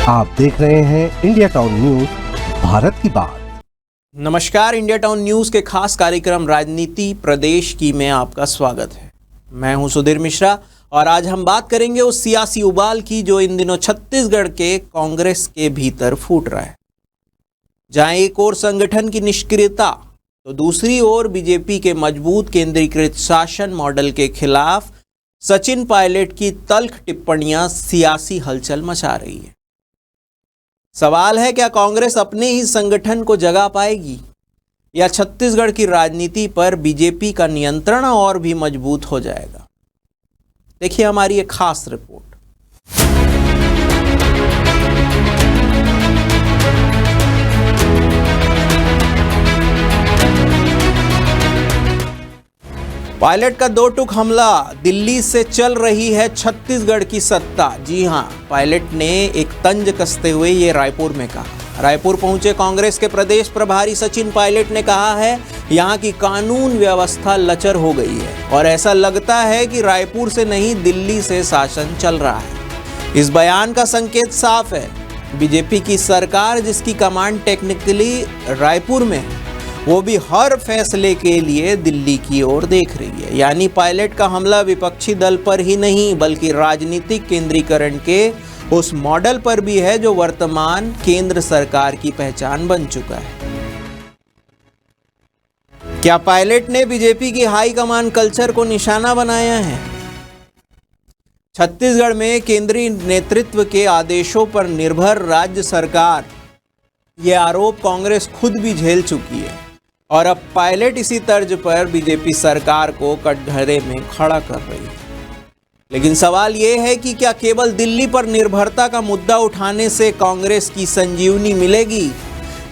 आप देख रहे हैं इंडिया टाउन न्यूज, भारत की बात। नमस्कार, इंडिया टाउन न्यूज के खास कार्यक्रम राजनीति प्रदेश की में आपका स्वागत है। मैं हूं सुधीर मिश्रा और आज हम बात करेंगे उस सियासी उबाल की जो इन दिनों छत्तीसगढ़ के कांग्रेस के भीतर फूट रहा है। जहां एक ओर संगठन की निष्क्रियता तो दूसरी ओर बीजेपी के मजबूत केंद्रीकृत शासन मॉडल के खिलाफ सचिन पायलट की तल्ख टिप्पणियां सियासी हलचल मचा रही है। सवाल है, क्या कांग्रेस अपने ही संगठन को जगा पाएगी या छत्तीसगढ़ की राजनीति पर बीजेपी का नियंत्रण और भी मजबूत हो जाएगा? देखिए हमारी एक खास रिपोर्ट। पायलट का दो टूक हमला, दिल्ली से चल रही है छत्तीसगढ़ की सत्ता। जी हां, पायलट ने एक तंज कसते हुए ये रायपुर में कहा। रायपुर पहुंचे कांग्रेस के प्रदेश प्रभारी सचिन पायलट ने कहा है, यहां की कानून व्यवस्था लचर हो गई है और ऐसा लगता है कि रायपुर से नहीं दिल्ली से शासन चल रहा है। इस बयान का संकेत साफ है, बीजेपी की सरकार जिसकी कमांड टेक्निकली रायपुर में है, वो भी हर फैसले के लिए दिल्ली की ओर देख रही है। यानी पायलट का हमला विपक्षी दल पर ही नहीं बल्कि राजनीतिक केंद्रीकरण के उस मॉडल पर भी है जो वर्तमान केंद्र सरकार की पहचान बन चुका है। क्या पायलट ने बीजेपी की हाईकमान कल्चर को निशाना बनाया है? छत्तीसगढ़ में केंद्रीय नेतृत्व के आदेशों पर निर्भर राज्य सरकार, यह आरोप कांग्रेस खुद भी झेल चुकी है और अब पायलट इसी तर्ज पर बीजेपी सरकार को कटघरे में खड़ा कर रही है। लेकिन सवाल यह है कि क्या केवल दिल्ली पर निर्भरता का मुद्दा उठाने से कांग्रेस की संजीवनी मिलेगी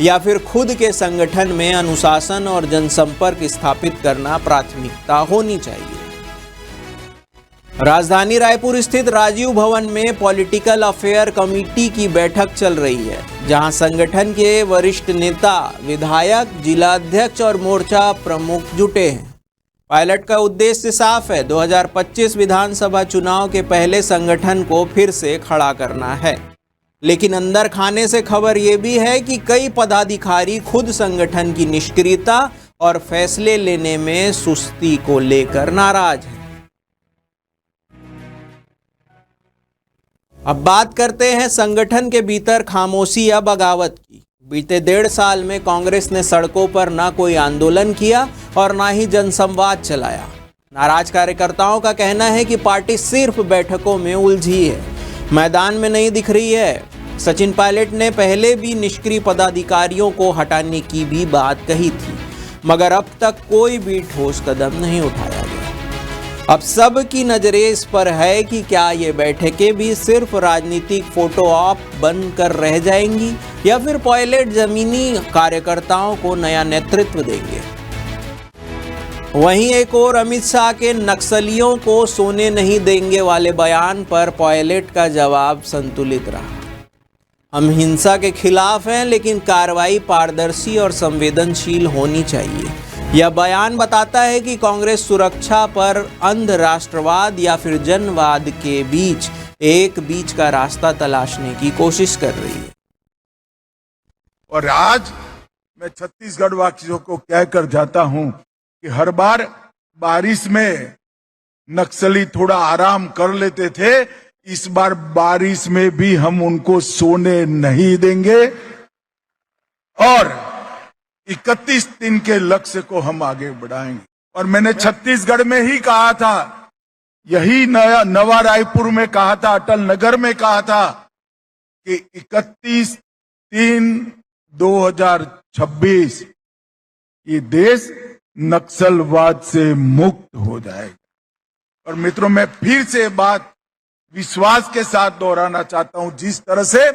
या फिर खुद के संगठन में अनुशासन और जनसंपर्क स्थापित करना प्राथमिकता होनी चाहिए? राजधानी रायपुर स्थित राजीव भवन में पॉलिटिकल अफेयर कमेटी की बैठक चल रही है, जहां संगठन के वरिष्ठ नेता, विधायक, जिलाध्यक्ष और मोर्चा प्रमुख जुटे हैं। पायलट का उद्देश्य साफ है, 2025 विधानसभा चुनाव के पहले संगठन को फिर से खड़ा करना है। लेकिन अंदर खाने से खबर यह भी है कि कई पदाधिकारी खुद संगठन की निष्क्रियता और फैसले लेने में सुस्ती को लेकर नाराज हैं। अब बात करते हैं संगठन के भीतर खामोशी या बगावत की। बीते 1.5 साल में कांग्रेस ने सड़कों पर ना कोई आंदोलन किया और ना ही जनसंवाद चलाया। नाराज कार्यकर्ताओं का कहना है कि पार्टी सिर्फ बैठकों में उलझी है, मैदान में नहीं दिख रही है। सचिन पायलट ने पहले भी निष्क्रिय पदाधिकारियों को हटाने की भी बात कही थी, मगर अब तक कोई भी ठोस कदम नहीं उठाया गया। अब सब की नजरें इस पर है कि क्या ये बैठकें भी सिर्फ राजनीतिक फोटो ऑप बनकर रह जाएंगी या फिर पायलट जमीनी कार्यकर्ताओं को नया नेतृत्व देंगे। वहीं एक और अमित शाह के नक्सलियों को सोने नहीं देंगे वाले बयान पर पायलट का जवाब संतुलित रहा। हम हिंसा के खिलाफ हैं, लेकिन कार्रवाई पारदर्शी और संवेदनशील होनी चाहिए। यह बयान बताता है कि कांग्रेस सुरक्षा पर अंध राष्ट्रवाद या फिर जनवाद के बीच का रास्ता तलाशने की कोशिश कर रही है। और आज मैं छत्तीसगढ़ वासियों को कहकर जाता हूं कि हर बार बारिश में नक्सली थोड़ा आराम कर लेते थे, इस बार बारिश में भी हम उनको सोने नहीं देंगे और 31 दिन के लक्ष्य को हम आगे बढ़ाएंगे। और मैंने छत्तीसगढ़ में ही कहा था, यही नवा रायपुर में कहा था, अटल नगर में कहा था कि 31/3/2026 ये देश नक्सलवाद से मुक्त हो जाएगा। और मित्रों, मैं फिर से बात विश्वास के साथ दोहराना चाहता हूं, जिस तरह से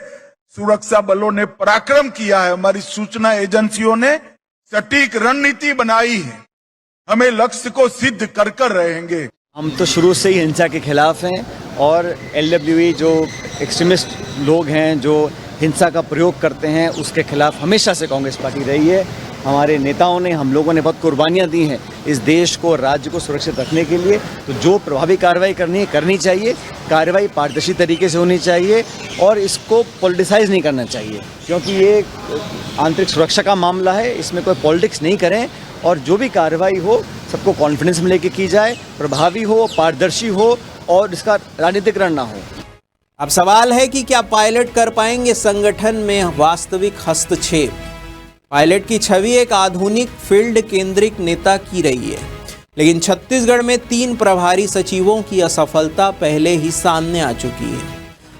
सुरक्षा बलों ने पराक्रम किया है, हमारी सूचना एजेंसियों ने सटीक रणनीति बनाई है, हमें लक्ष्य को सिद्ध कर रहेंगे। हम तो शुरू से ही हिंसा के खिलाफ हैं और LWE जो एक्सट्रीमिस्ट लोग हैं जो हिंसा का प्रयोग करते हैं उसके खिलाफ हमेशा से कांग्रेस पार्टी रही है। हमारे नेताओं ने, हम लोगों ने बहुत कुर्बानियां दी हैं इस देश को, राज्य को सुरक्षित रखने के लिए। तो जो प्रभावी कार्रवाई करनी चाहिए कार्रवाई पारदर्शी तरीके से होनी चाहिए और इसको पॉलिटिसाइज नहीं करना चाहिए, क्योंकि ये आंतरिक सुरक्षा का मामला है, इसमें कोई पॉलिटिक्स नहीं करें और जो भी कार्रवाई हो सबको कॉन्फिडेंस में लेके की जाए, प्रभावी हो, पारदर्शी हो और इसका राजनीतिकरण ना हो। अब सवाल है कि क्या पायलट कर पाएंगे संगठन में वास्तविक हस्तक्षेप। पायलट की छवि एक आधुनिक फील्ड केंद्रित नेता की रही है, लेकिन छत्तीसगढ़ में 3 प्रभारी सचिवों की असफलता पहले ही सामने आ चुकी है।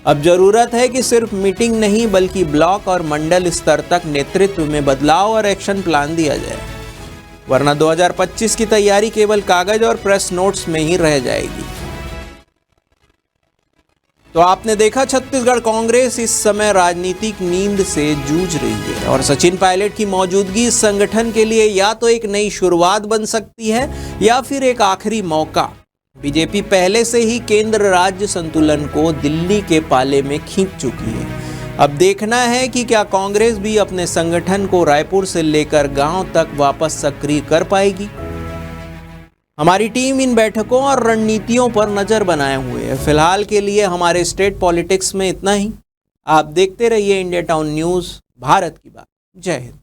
अब जरूरत है कि सिर्फ मीटिंग नहीं बल्कि ब्लॉक और मंडल स्तर तक नेतृत्व में बदलाव और एक्शन प्लान दिया जाए, वरना 2025 की तैयारी केवल कागज और प्रेस नोट्स में ही रह जाएगी। तो आपने देखा, छत्तीसगढ़ कांग्रेस इस समय राजनीतिक नींद से जूझ रही है और सचिन पायलट की मौजूदगी इस संगठन के लिए या तो एक नई शुरुआत बन सकती है या फिर एक आखिरी मौका। बीजेपी पहले से ही केंद्र राज्य संतुलन को दिल्ली के पाले में खींच चुकी है। अब देखना है कि क्या कांग्रेस भी अपने संगठन को रायपुर से लेकर गांव तक वापस सक्रिय कर पाएगी। हमारी टीम इन बैठकों और रणनीतियों पर नजर बनाए हुए है। फिलहाल के लिए हमारे स्टेट पॉलिटिक्स में इतना ही। आप देखते रहिए इंडिया टाउन न्यूज़, भारत की बात। जय हिंद।